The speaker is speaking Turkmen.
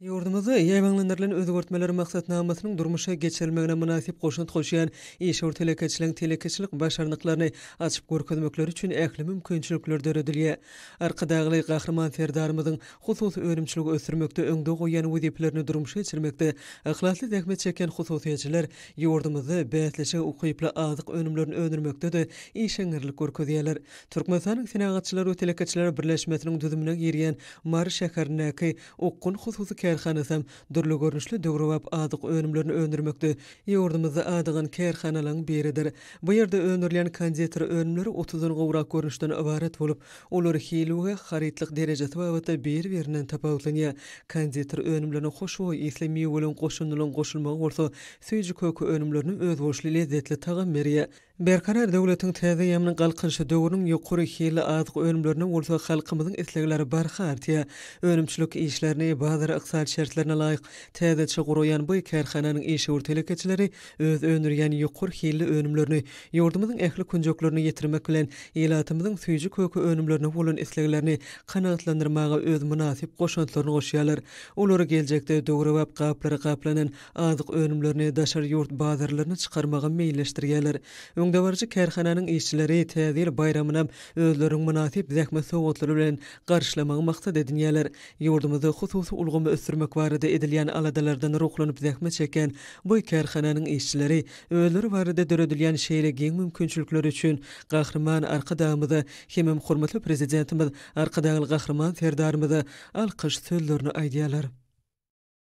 Yurdumyzda ýaýbanlandyrylan özgörtmeler maksatnamasynyň durmuşa geçirilmegine münasip goşunt goşýan işur telekeçilik başarnyklaryny açyp görkezmekleri üçin ähli mümkinçilikler döredilýär. Arkadagy gahrman serdarymyzyň hususy öňümçiligi ösürmekde öňde goýan wezipelerini durmuşa geçirmekde ahlasly zähmet çeken hususiýetçiler yurdumyzda bätleşe ukypla azyk önümlerini öňürmekde de işeňirlik görkezýärler. Türkmenistanyň senagatçylary we telekeçiler birleşmesiniň düzümine girýän Mary şäherindäki Okkun hususy kärhanasam dürli görnüşli döwrewap adyk önümlerini öňürmekde ýurdumyzda adygan kärhanalaryň biridir. Bu ýerde öňürilýän konditer önümleri 30-dan gowrak görnüşden ibaret bolup, olary hili haritlik derejesi babada bir-birinden tapawutlanýar. Konditer önümlerini hoşboý islimi bolan goşunlaryň goşulmagy bolsa, süýji kökü önümlerini öz boşly lezzetli tagam berýär. Berkarar döwletiň täze ýamynyň galkynşy döwrüniň ýokary hili adyk önümlerini bolsa halkymyzyň islegleri barha artýar. Önümçilik işlerini bazar iqtisadi şertlerine laýyk täze guraýan bu kärhananyň işur telekeçileri öz öňürýän ýokary hili önümlerini ýurdumyzyň ähli künjeklerini ýetirmek bilen ýylatymyzyň süýji kökü önümlerini bolan isleglerini kanagatlandyrmaga öz münasip goşuntlaryny goşýarlar. Olary geljekde döwrewap gaplary gaplanan adyk önümlerini daşar ýurt bazarlaryna çykarmaga meýilleşdirýärler. Öňde barjy kärhananyň işçileri täze bayramyna özleriň münasip zähmet sowatlary bilen garşylamagy maksat edinýärler. Ýurdumyzda hususy ulgamy ösürmek barada edilýän aladalardan ruhlanyp zähmet çeken bu kärhananyň işçileri özleri barada döredilýän şeýle giň mümkinçilikler üçin gahrman arkadamyza hemem hormatly prezidentimiz arkadagy gahrman serdarymyza alkyş sözlerini aýdýarlar.